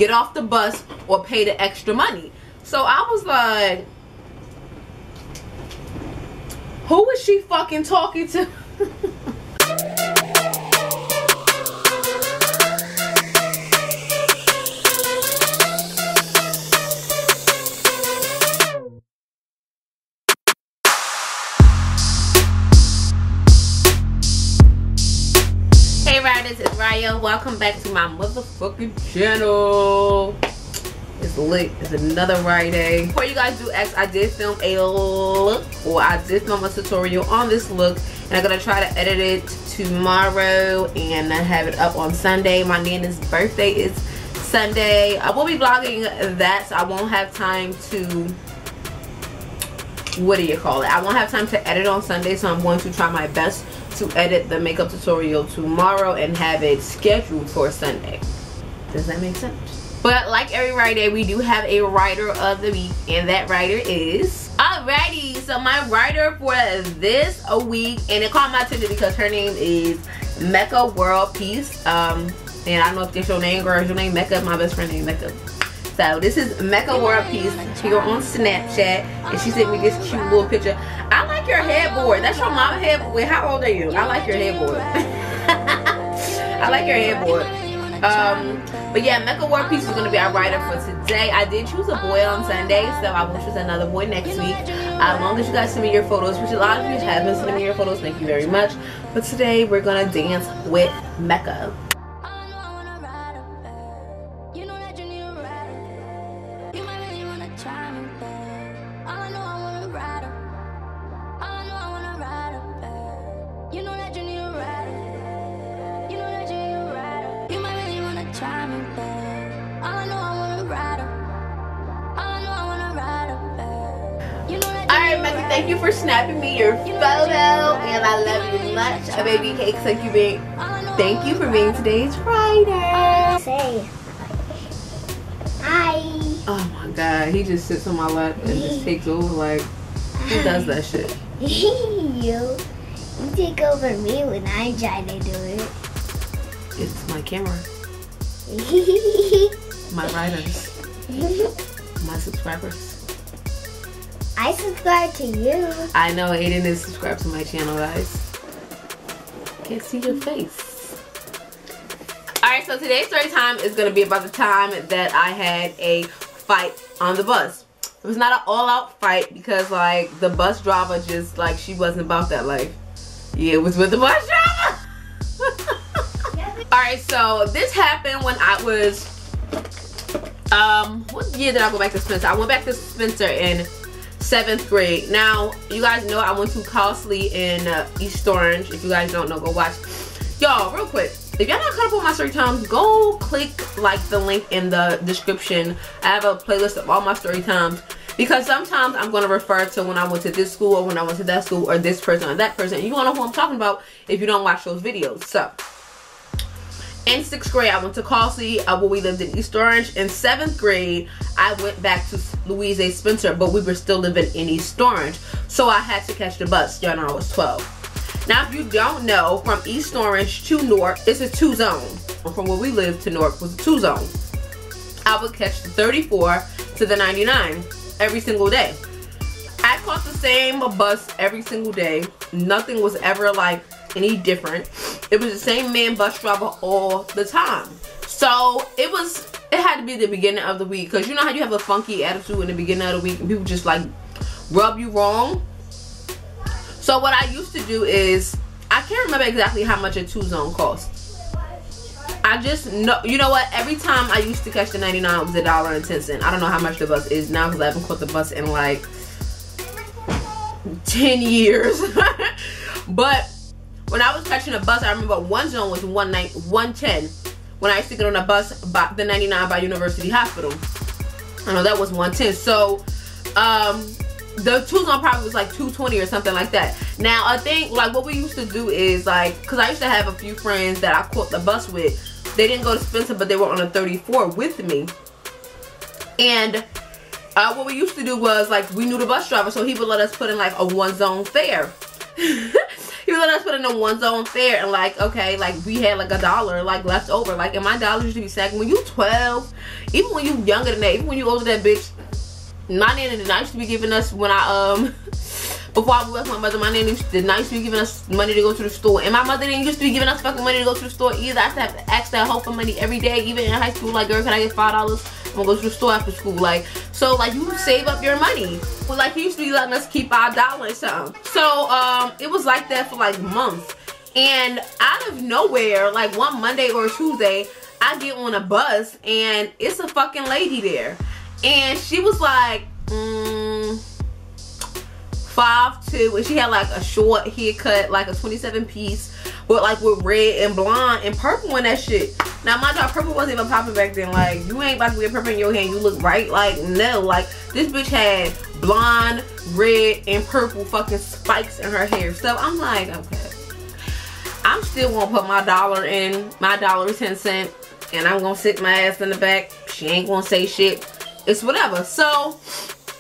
get off the bus or pay the extra money. So I was like, who is she fucking talking to? Hey Riders, it's Riyah. Welcome back to my motherfucking channel. It's lit. It's another Friday. Before you guys do X, I did film a look, or I did film a tutorial on this look, and I'm gonna try to edit it tomorrow and have it up on Sunday. My Nana's birthday is Sunday. I will be vlogging that, so I won't have time to, what do you call it? I won't have time to edit on Sunday, so I'm going to try my best to edit the makeup tutorial tomorrow and have it scheduled for Sunday. Does that make sense? But like every Friday, we do have a rider of the week, and that rider is alrighty. So my rider for this week, and it caught my attention because her name is Mecca World Peace. And I don't know if it's your name, girl. Is your name Mecca? My best friend named Mecca. So this is Mecca World Peace here on Snapchat, and she sent me this cute little picture. I like your headboard. That's your mama headboard. Wait, how old are you? I like your headboard. I like your headboard. But yeah, Mecca World Peace is going to be our rider for today. I did choose a boy on Sunday, so I will choose another boy next week. As long as you guys send me your photos, which a lot of you have been sending me your photos, thank you very much. But today we're going to dance with Mecca. Thank you for snapping me your photo, and I love you much. Baby cake, thank you for being today's rider. Say hi. Oh my god, he just sits on my lap and just takes over. Like, who does that shit? You take over me when I try to do it. It's my camera. My riders. My subscribers. I subscribe to you. I know Aiden is subscribed to my channel, guys. Can't see your face. Alright, so today's story time is going to be about the time that I had a fight on the bus. It was not an all-out fight because, like, the bus driver just, like, she wasn't about that life. Yeah, it was with the bus driver. Alright, so this happened when I was, what year did I go back to Spencer? I went back to Spencer in 7th grade. Now, you guys know I went to Costly in East Orange. If you guys don't know, go watch. Y'all, real quick, if y'all not caught up with my story times, go click like the link in the description. I have a playlist of all my story times, because sometimes I'm going to refer to when I went to this school or when I went to that school or this person or that person. You won't know who I'm talking about if you don't watch those videos. So in 6th grade, I went to Costly, where we lived in East Orange. In 7th grade, I went back to Louise A. Spencer, but we were still living in East Orange. So I had to catch the bus. Y'all know I was 12. Now, if you don't know, from East Orange to Newark, it's a 2-zone. From where we lived to Newark was a 2-zone. I would catch the 34 to the 99 every single day. I caught the same bus every single day. Nothing was ever like any different. It was the same man bus driver all the time. So it had to be the beginning of the week, because you know how you have a funky attitude in the beginning of the week and people just like rub you wrong. So what I used to do is, I can't remember exactly how much a 2-zone cost. I just know, you know what, every time I used to catch the 99 it was $1.10. I don't know how much the bus is now because I haven't caught the bus in like 10 years. But when I was catching a bus, I remember one zone was $110. When I used to get on a bus by the 99 by University Hospital, I know that was $110. So the 2-zone probably was like $220 or something like that. Now I think like what we used to do is, like, because I used to have a few friends that I caught the bus with. They didn't go to Spencer, but they were on a 34 with me. And what we used to do was, like, we knew the bus driver, so he would let us put in like a 1-zone fare. He would let us put in a 1-zone fare, and like, okay, like we had like $1 like left over. Like, and my dollars used to be stacking. When you 12, even when you younger than that, even when you older than that, bitch, my nanny did not used to be giving us, when I before I left my mother, my nanny did not used to be giving us money to go to the store, and my mother didn't used to be giving us fucking money to go to the store either. I used to have to ask that hoe for money every day, even in high school. Like, girl, can I get $5? I'm gonna go to the store after school. Like, so like you save up your money. But like he used to be letting us keep our dollar and something. So it was like that for like months. And out of nowhere, like one Monday or Tuesday, I get on a bus and it's a fucking lady there. And she was like 5'2", and she had like a short haircut, like a 27 piece, but like with red and blonde and purple in that shit. Now my job, purple wasn't even popping back then. Like, you ain't about to wear purple in your hand, you look right. Like, no, like this bitch had blonde, red, and purple fucking spikes in her hair. So I'm like, okay, I'm still gonna put my dollar in, my $1.10, and I'm gonna sit my ass in the back. She ain't gonna say shit. It's whatever. So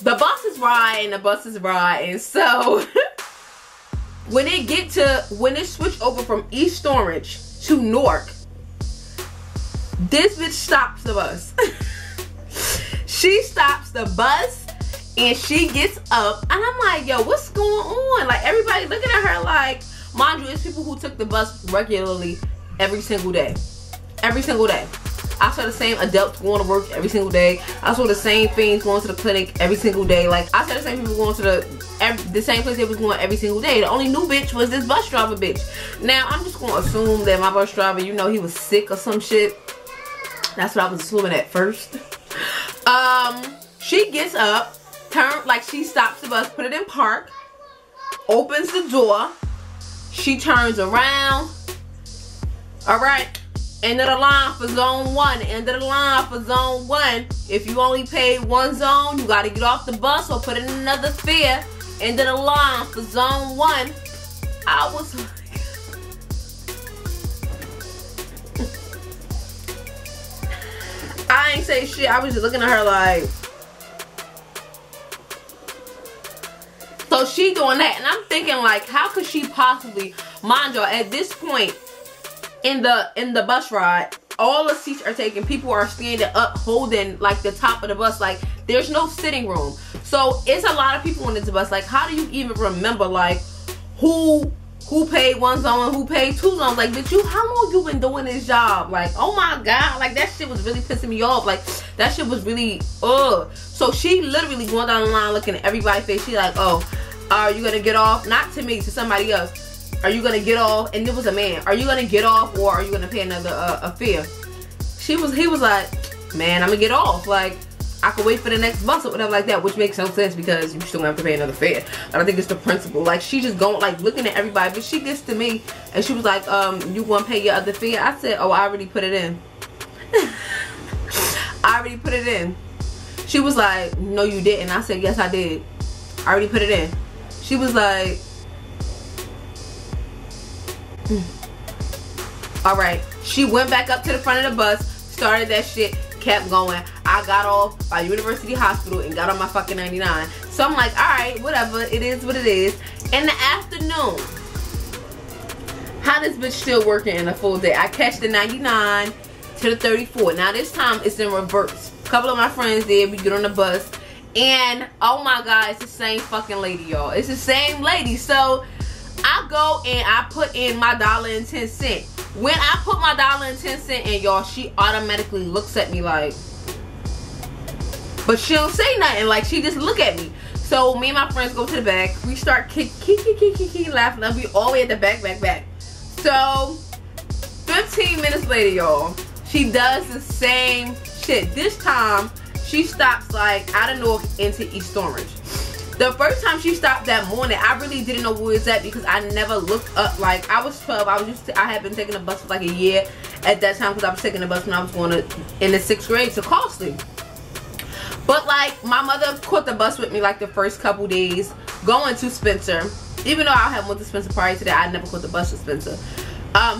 the bus is riding, so when it switched over from East Orange to Newark, this bitch stops the bus. She stops the bus and she gets up, and I'm like, yo, what's going on? Like, everybody looking at her like, mind you, it's people who took the bus regularly every single day. Every single day. I saw the same adults going to work every single day. I saw the same things going to the clinic every single day. Like, I saw the same people going to the same place they was going every single day. The only new bitch was this bus driver bitch. Now, I'm just going to assume that my bus driver, you know, he was sick or some shit. That's what I was assuming at first. She gets up, she stops the bus, put it in park, opens the door, she turns around. Alright. End of the line for zone 1. End of the line for zone 1. If you only paid one zone, you gotta get off the bus or put in another fare. End of the line for zone 1. I was like, I ain't say shit. I was just looking at her like. So she doing that, and I'm thinking like, how could she possibly, mind y'all, at this point in the bus ride, all the seats are taken. People are standing up holding like the top of the bus. Like, there's no sitting room. So it's a lot of people on this bus. Like, how do you even remember like who paid one zone and who paid two zones? Like, bitch, how long you been doing this job? Like, oh my god, like that shit was really pissing me off. Like, that shit was really So she literally going down the line looking at everybody's face. She like, oh, are you gonna get off? Not to me, to somebody else. Are you gonna get off? And it was a man. Are you gonna get off, or are you gonna pay another a fare? He was like, man, I'm gonna get off. Like, I could wait for the next bus or whatever like that, which makes no sense because you still have to pay another fare. But I think it's the principle. Like, she just going like looking at everybody, but she gets to me and she was like, you gonna pay your other fare? I said, oh, I already put it in. I already put it in. She was like, no, you didn't. I said, yes, I did. I already put it in. She was like, alright. She went back up to the front of the bus, started that shit, kept going. I got off by University Hospital and got on my fucking 99. So I'm like, alright, whatever, it is what it is. In the afternoon, how this bitch still working in a full day? I catch the 99 to the 34. Now this time it's in reverse. A couple of my friends there, we get on the bus, and oh my god, it's the same fucking lady, y'all. It's the same lady. So I go and I put in my $1.10. When I put my $1.10 in, y'all, she automatically looks at me like, but she don't say nothing. Like, she just look at me. So me and my friends go to the back. We start laughing. And we all the way at the back. So 15 minutes later, y'all, she does the same shit. This time she stops like out of North into East Orange. The first time she stopped that morning, I really didn't know where it was at because I never looked up. Like, I was 12. I had been taking the bus for like a year at that time because I was taking the bus when I was going in the 6th grade to Costly. But like, my mother caught the bus with me like the first couple days going to Spencer. Even though I had went to Spencer prior to that, I never caught the bus to Spencer.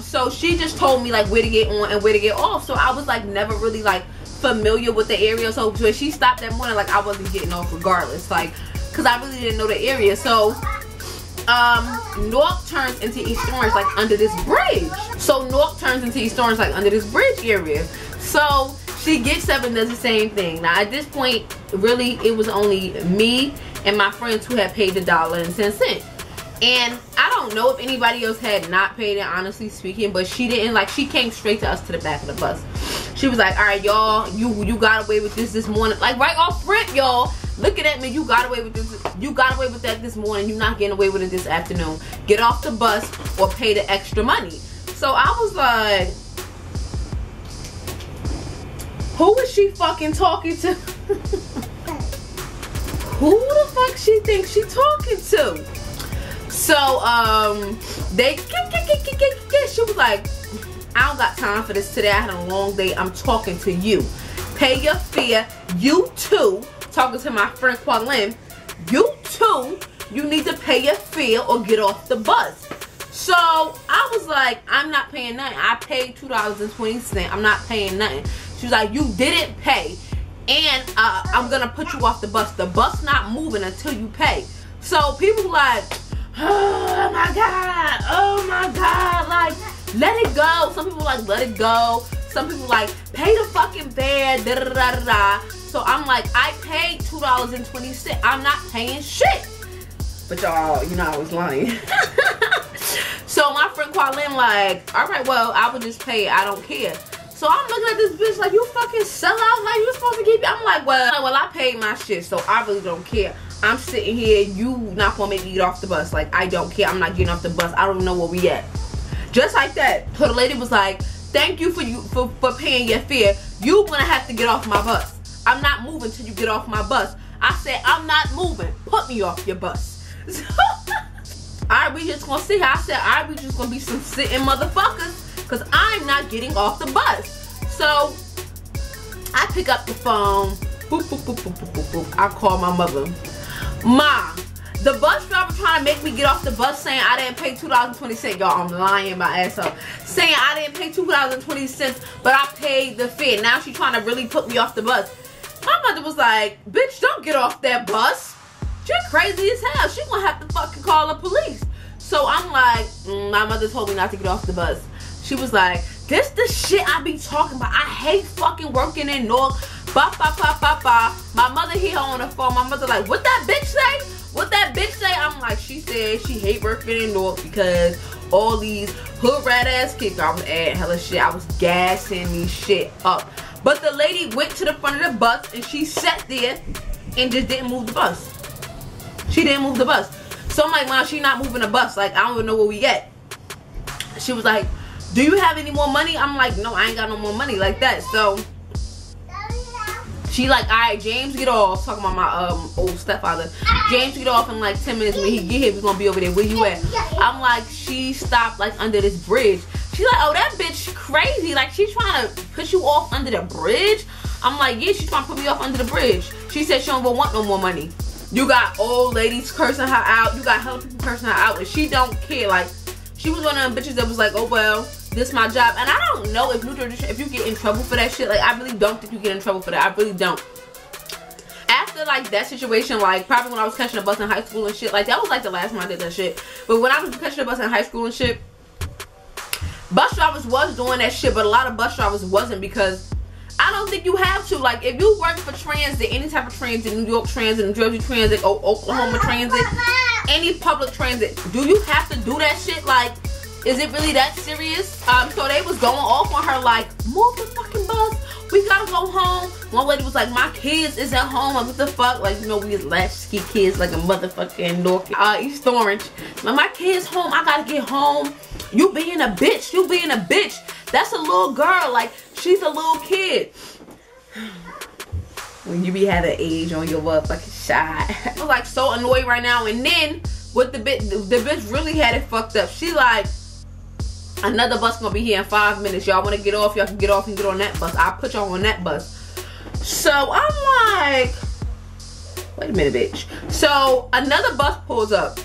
So she just told me like where to get on and where to get off. So I was like never really like familiar with the area. So when she stopped that morning, like I wasn't getting off regardless. Like, because I really didn't know the area. So North turns into East Orange like under this bridge. So North turns into East Orange like under this bridge area. So She gets up and does the same thing. Now at this point, really, it was only me and my friends who had paid the $1.10. And I don't know if anybody else had not paid it, honestly speaking, but she didn't. Like, she came straight to us to the back of the bus. She was like, all right, y'all, you got away with this morning. Like, right off rip, y'all, looking at me, you got away with this. You got away with that this morning. You're not getting away with it this afternoon. Get off the bus or pay the extra money. So I was like, who is she fucking talking to? Who the fuck she thinks she talking to? So, she was like, I don't got time for this today. I had a long day. I'm talking to you. Pay your fare. You too. Talking to my friend Qualin. You too. You need to pay your fare or get off the bus. So, I was like, I'm not paying nothing. I paid $2.20. I'm not paying nothing. She was like, you didn't pay. And I'm going to put you off the bus. The bus not moving until you pay. So, people like, oh my god, oh my god, like, let it go. Some people like, let it go. Some people like, pay the fucking fare, da da da da da. So I'm like, I paid $2.20. I'm not paying shit. But y'all, you know I was lying. So my friend Qualin like, all right, well, I would just pay it. I don't care. So I'm looking at this bitch like, you fucking sell out, like you supposed to keep it. I'm like, well, I paid my shit, so I really don't care. I'm sitting here, you not gonna make me get off the bus. Like, I don't care, I'm not getting off the bus. I don't know where we at. Just like that. So the lady was like, thank you for paying your fare. You gonna have to get off my bus. I'm not moving till you get off my bus. I said, I'm not moving. Put me off your bus. So, alright, we just gonna sit here. I said, alright, we just gonna be some sitting motherfuckers. Because I'm not getting off the bus. So, I pick up the phone. Boop, boop, boop, boop, boop, boop, boop. I call my mother. Ma, the bus driver trying to make me get off the bus saying I didn't pay $2.20. Y'all, I'm lying my ass up. Saying I didn't pay $2.20, but I paid the fare. Now she trying to really put me off the bus. My mother was like, bitch, don't get off that bus. You're crazy as hell. She gonna have to fucking call the police. So I'm like, my mother told me not to get off the bus. She was like, this the shit I be talking about. I hate fucking working in North. Ba, ba, ba, ba, ba. My mother hear her on the phone. My mother like, what that bitch say? What that bitch say? I'm like, she said she hate working in North because all these hood rat ass kids. I was adding hella shit. I was gassing these shit up. But the lady went to the front of the bus and she sat there and just didn't move the bus. She didn't move the bus. So I'm like, Mom, she not moving the bus. Like, I don't even know where we at. She was like, do you have any more money? I'm like, no, I ain't got no more money like that. So she like, all right, James, get off. Talking about my old stepfather. James, get off in like 10 minutes. When he get here, we're gonna be over there. Where you at? I'm like, she stopped like under this bridge. She's like, oh, that bitch crazy. Like, she's trying to put you off under the bridge. I'm like, yeah, she's trying to put me off under the bridge. She said she don't want no more money. You got old ladies cursing her out. You got hella people cursing her out, and she don't care. Like, she was one of them bitches that was like, oh well, this is my job. And I don't know if if you get in trouble for that shit. Like, I really don't think you get in trouble for that. I really don't. After like that situation, like probably when I was catching a bus in high school and shit, like that was like the last time I did that shit. But when I was catching a bus in high school and shit, bus drivers was doing that shit, but a lot of bus drivers wasn't, because I don't think you have to. Like, if you work for transit, any type of transit, New York Transit, New Jersey Transit, or Oklahoma Transit, any public transit, do you have to do that shit? Like, is it really that serious? So they was going off on her like, move the fucking bus. We gotta go home. One lady was like, my kids is at home. Like, what the fuck? Like, you know, we is latchkey kids like a motherfucking North, East Orange. Like, my kids home. I gotta get home. You being a bitch. You being a bitch. That's a little girl. Like, she's a little kid. When you be having age on your motherfucking shot. I was like so annoyed right now. And then what the bitch really had it fucked up. She like, another bus gonna be here in 5 minutes. Y'all wanna get off? Y'all can get off and get on that bus. I'll put y'all on that bus. So I'm like, wait a minute, bitch. So another bus pulls up.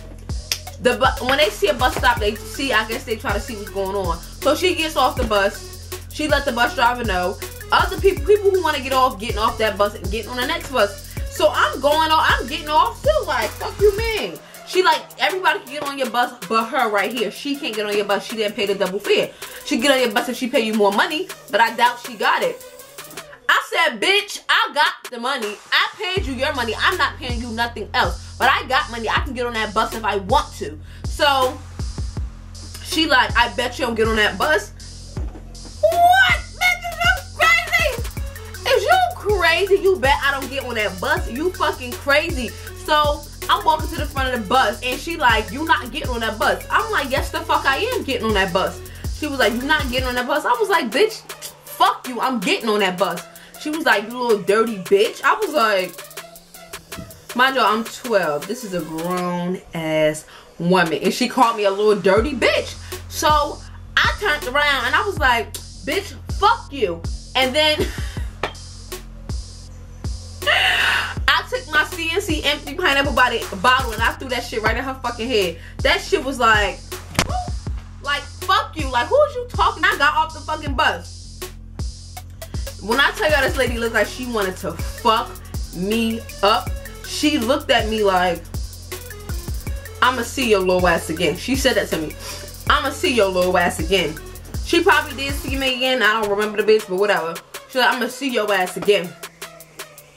When they see a bus stop, they see, I guess they try to see what's going on. So she gets off the bus. She let the bus driver know. Other people who want to get off, getting off that bus and getting on the next bus. So I'm going off, I'm getting off too. Like, fuck you, man. She like, everybody can get on your bus but her right here. She can't get on your bus. She didn't pay the double fare. She get on your bus if she pay you more money, but I doubt she got it. I said, bitch, I got the money. I paid you your money. I'm not paying you nothing else. But I got money. I can get on that bus if I want to. So, she like, I bet you don't get on that bus. What? Bitch, is you crazy? Is you crazy? You bet I don't get on that bus. You fucking crazy. So, I'm walking to the front of the bus, and she like, you not getting on that bus. I'm like, yes, the fuck I am getting on that bus. She was like, you not getting on that bus? I was like, bitch, fuck you, I'm getting on that bus. She was like, you little dirty bitch. I was like, mind you, I'm 12. This is a grown ass woman, and she called me a little dirty bitch. So I turned around and I was like, bitch, fuck you. And then I took my CNC empty pineapple bottle and I threw that shit right in her fucking head. That shit was like fuck you. Like, who is you talking? I got off the fucking bus. When I tell y'all this lady looked like she wanted to fuck me up, she looked at me like, I'ma see your little ass again. She said that to me. I'ma see your little ass again. She probably did see me again. I don't remember the bitch, but whatever. She's like, I'ma see your ass again.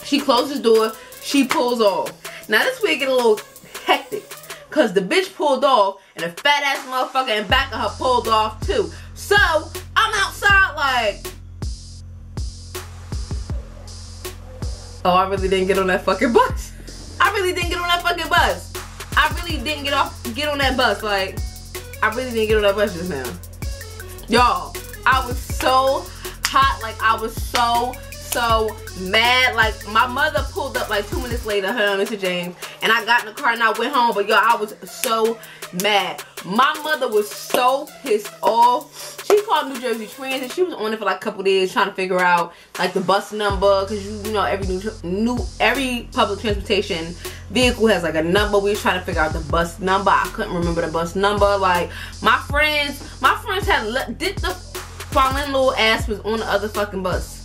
She closes the door. She pulls off. Now this way it get a little hectic, cause the bitch pulled off and the fat ass motherfucker in back of her pulled off too. So I'm outside like, oh, I really didn't get on that fucking bus. I really didn't get on that fucking bus. I really didn't get on that bus. Like, I really didn't get on that bus just now. Y'all, I was so hot. Like, I was so mad. Like, my mother pulled up like 2 minutes later, her and Mr. James, and I got in the car and I went home. But y'all, I was so mad. My mother was so pissed off. She called New Jersey Transit. She was on it for like a couple days trying to figure out like the bus number, because you know every public transportation vehicle has like a number. We was trying to figure out the bus number. I couldn't remember the bus number. Like, my friends had did the fallen little ass was on the other fucking bus.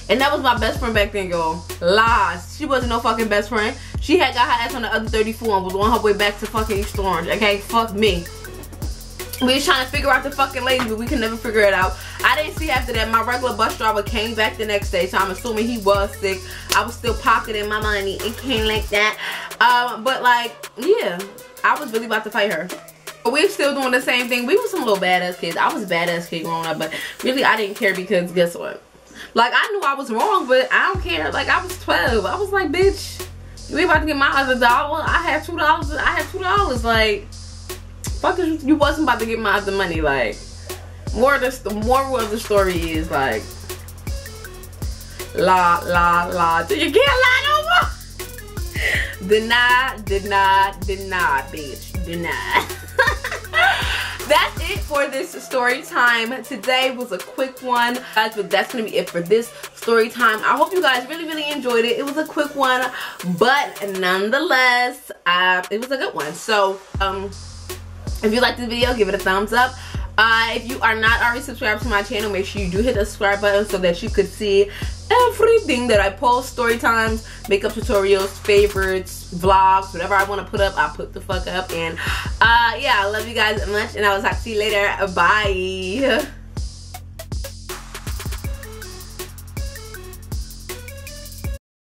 And that was my best friend back then, y'all. Lies. She wasn't no fucking best friend. She had got her ass on the other 34 and was on her way back to fucking East Orange. Okay, fuck me. We was trying to figure out the fucking lady, but we could never figure it out. I didn't see after that. My regular bus driver came back the next day, so I'm assuming he was sick. I was still pocketing my money. It came like that. But like, yeah, I was really about to fight her. But we still doing the same thing. We were some little badass kids. I was a badass kid growing up, but really I didn't care, because guess what? Like, I knew I was wrong, but I don't care. Like, I was 12. I was like, bitch, you ain't about to get my other dollar. I had $2. I had $2. Like, fuck, you wasn't about to get my other money. Like, the moral of the story is like, la, till you can't lie no more. Deny, bitch. Deny. That's it for this story time. Today was a quick one, guys, but that's gonna be it for this story time. I hope you guys really enjoyed it. It was a quick one, but nonetheless, it was a good one. So if you liked this video, give it a thumbs up. If you are not already subscribed to my channel, make sure you do hit the subscribe button so that you could see everything that I post. Story times, makeup tutorials, favorites, vlogs, whatever I want to put up, I put the fuck up. And yeah, I love you guys much, and I will talk to you later. Bye.